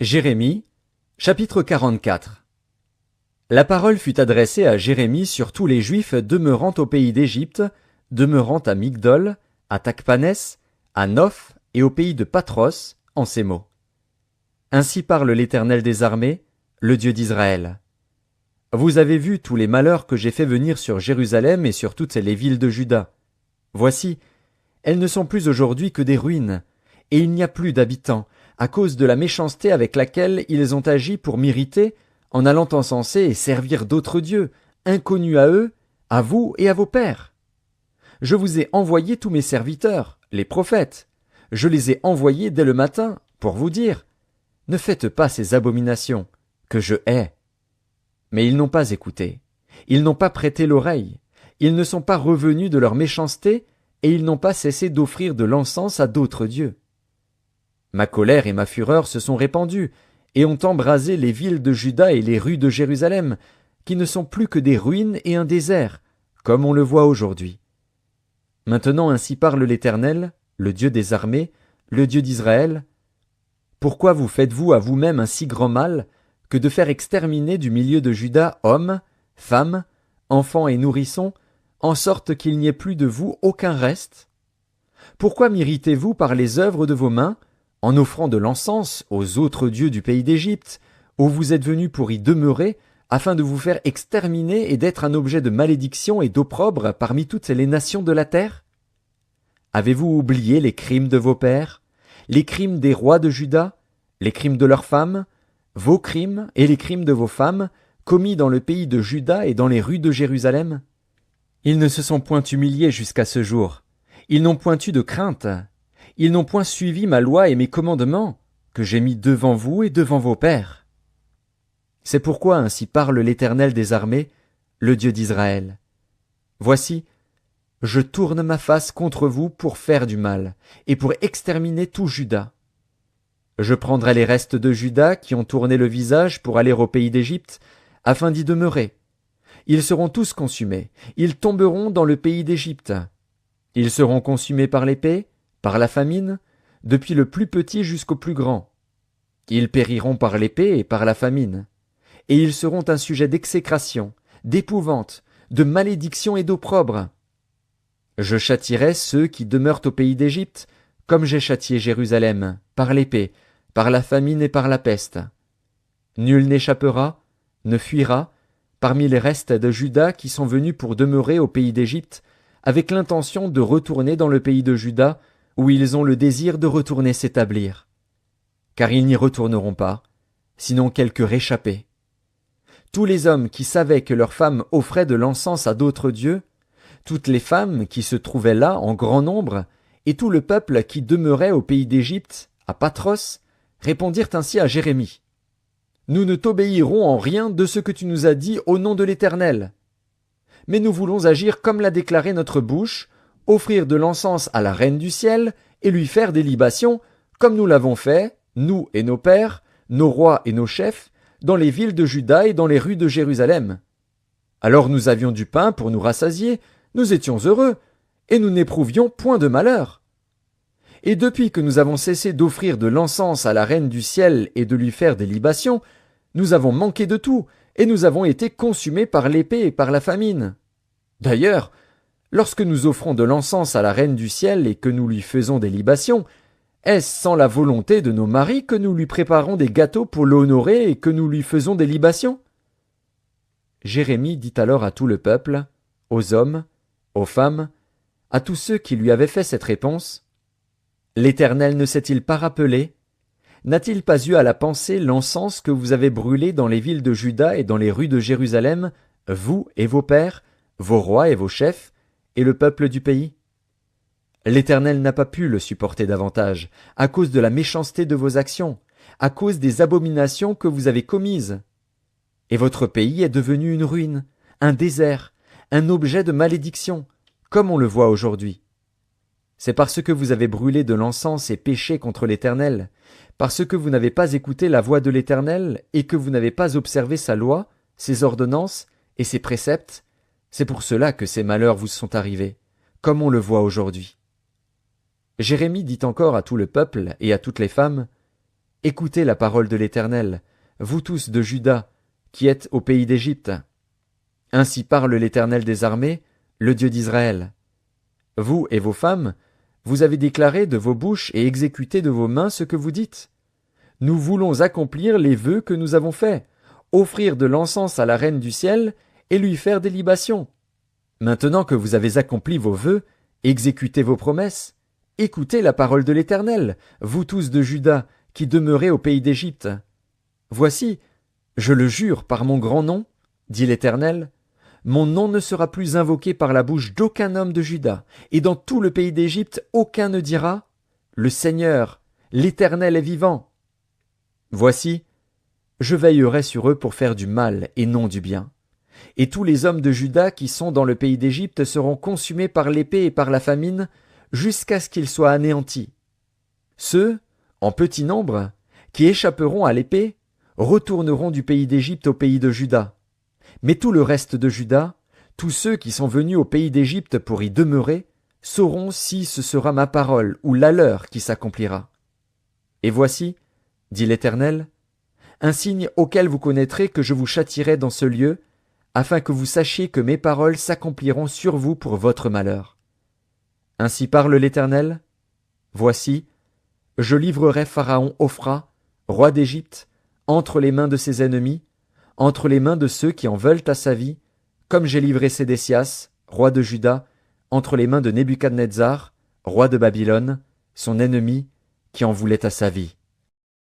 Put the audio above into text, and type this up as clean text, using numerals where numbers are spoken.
Jérémie, chapitre 44. La parole fut adressée à Jérémie sur tous les Juifs demeurant au pays d'Égypte, demeurant à Migdol, à Tachpanès, à Noph et au pays de Patros, en ces mots. Ainsi parle l'Éternel des armées, le Dieu d'Israël. Vous avez vu tous les malheurs que j'ai fait venir sur Jérusalem et sur toutes les villes de Juda. Voici, elles ne sont plus aujourd'hui que des ruines, et il n'y a plus d'habitants, à cause de la méchanceté avec laquelle ils ont agi pour m'irriter, en allant encenser et servir d'autres dieux, inconnus à eux, à vous et à vos pères. Je vous ai envoyé tous mes serviteurs, les prophètes. Je les ai envoyés dès le matin, pour vous dire, ne faites pas ces abominations, que je hais. Mais ils n'ont pas écouté, ils n'ont pas prêté l'oreille, ils ne sont pas revenus de leur méchanceté, et ils n'ont pas cessé d'offrir de l'encens à d'autres dieux. Ma colère et ma fureur se sont répandues, et ont embrasé les villes de Juda et les rues de Jérusalem, qui ne sont plus que des ruines et un désert, comme on le voit aujourd'hui. Maintenant ainsi parle l'Éternel, le Dieu des armées, le Dieu d'Israël. Pourquoi vous faites-vous à vous-même un si grand mal, que de faire exterminer du milieu de Juda hommes, femmes, enfants et nourrissons, en sorte qu'il n'y ait plus de vous aucun reste? Pourquoi m'irritez-vous par les œuvres de vos mains, en offrant de l'encens aux autres dieux du pays d'Égypte, où vous êtes venus pour y demeurer, afin de vous faire exterminer et d'être un objet de malédiction et d'opprobre parmi toutes les nations de la terre? Avez-vous oublié les crimes de vos pères, les crimes des rois de Juda, les crimes de leurs femmes, vos crimes et les crimes de vos femmes, commis dans le pays de Juda et dans les rues de Jérusalem? Ils ne se sont point humiliés jusqu'à ce jour, ils n'ont point eu de crainte, ils n'ont point suivi ma loi et mes commandements, que j'ai mis devant vous et devant vos pères. C'est pourquoi ainsi parle l'Éternel des armées, le Dieu d'Israël. Voici, je tourne ma face contre vous pour faire du mal, et pour exterminer tout Juda. Je prendrai les restes de Juda qui ont tourné le visage pour aller au pays d'Égypte, afin d'y demeurer. Ils seront tous consumés, ils tomberont dans le pays d'Égypte. Ils seront consumés par l'épée, par la famine, depuis le plus petit jusqu'au plus grand. Ils périront par l'épée et par la famine. Et ils seront un sujet d'exécration, d'épouvante, de malédiction et d'opprobre. Je châtierai ceux qui demeurent au pays d'Égypte, comme j'ai châtié Jérusalem, par l'épée, par la famine et par la peste. Nul n'échappera, ne fuira, parmi les restes de Juda qui sont venus pour demeurer au pays d'Égypte, avec l'intention de retourner dans le pays de Juda, où ils ont le désir de retourner s'établir. Car ils n'y retourneront pas, sinon quelques réchappés. Tous les hommes qui savaient que leurs femmes offraient de l'encens à d'autres dieux, toutes les femmes qui se trouvaient là en grand nombre, et tout le peuple qui demeurait au pays d'Égypte, à Patros, répondirent ainsi à Jérémie. Nous ne t'obéirons en rien de ce que tu nous as dit au nom de l'Éternel. Mais nous voulons agir comme l'a déclaré notre bouche, offrir de l'encens à la reine du ciel, et lui faire des libations, comme nous l'avons fait, nous et nos pères, nos rois et nos chefs, dans les villes de Juda et dans les rues de Jérusalem. Alors nous avions du pain pour nous rassasier, nous étions heureux, et nous n'éprouvions point de malheur. Et depuis que nous avons cessé d'offrir de l'encens à la reine du ciel et de lui faire des libations, nous avons manqué de tout, et nous avons été consumés par l'épée et par la famine. D'ailleurs, lorsque nous offrons de l'encens à la reine du ciel et que nous lui faisons des libations, est-ce sans la volonté de nos maris que nous lui préparons des gâteaux pour l'honorer et que nous lui faisons des libations? Jérémie dit alors à tout le peuple, aux hommes, aux femmes, à tous ceux qui lui avaient fait cette réponse, « L'Éternel ne s'est-il pas rappelé? N'a-t-il pas eu à la pensée l'encens que vous avez brûlé dans les villes de Juda et dans les rues de Jérusalem, vous et vos pères, vos rois et vos chefs, et le peuple du pays? L'Éternel n'a pas pu le supporter davantage, à cause de la méchanceté de vos actions, à cause des abominations que vous avez commises. Et votre pays est devenu une ruine, un désert, un objet de malédiction, comme on le voit aujourd'hui. C'est parce que vous avez brûlé de l'encens et péché contre l'Éternel, parce que vous n'avez pas écouté la voix de l'Éternel et que vous n'avez pas observé sa loi, ses ordonnances et ses préceptes, c'est pour cela que ces malheurs vous sont arrivés, comme on le voit aujourd'hui. Jérémie dit encore à tout le peuple et à toutes les femmes, écoutez la parole de l'Éternel, vous tous de Juda, qui êtes au pays d'Égypte. Ainsi parle l'Éternel des armées, le Dieu d'Israël. Vous et vos femmes, vous avez déclaré de vos bouches et exécuté de vos mains ce que vous dites. Nous voulons accomplir les vœux que nous avons faits, offrir de l'encens à la reine du ciel et lui faire des libations. Maintenant que vous avez accompli vos vœux, exécutez vos promesses. Écoutez la parole de l'Éternel, vous tous de Juda, qui demeurez au pays d'Égypte. Voici, je le jure par mon grand nom, dit l'Éternel, mon nom ne sera plus invoqué par la bouche d'aucun homme de Juda, et dans tout le pays d'Égypte aucun ne dira, le Seigneur, l'Éternel est vivant. Voici, je veillerai sur eux pour faire du mal et non du bien. Et tous les hommes de Juda qui sont dans le pays d'Égypte seront consumés par l'épée et par la famine, jusqu'à ce qu'ils soient anéantis. Ceux, en petit nombre, qui échapperont à l'épée, retourneront du pays d'Égypte au pays de Juda. Mais tout le reste de Juda, tous ceux qui sont venus au pays d'Égypte pour y demeurer, sauront si ce sera ma parole ou la leur qui s'accomplira. Et voici, dit l'Éternel, un signe auquel vous connaîtrez que je vous châtierai dans ce lieu, afin que vous sachiez que mes paroles s'accompliront sur vous pour votre malheur. Ainsi parle l'Éternel, voici, je livrerai Pharaon Hophra, roi d'Égypte, entre les mains de ses ennemis, entre les mains de ceux qui en veulent à sa vie, comme j'ai livré Sédécias, roi de Juda, entre les mains de Nebuchadnezzar, roi de Babylone, son ennemi, qui en voulait à sa vie.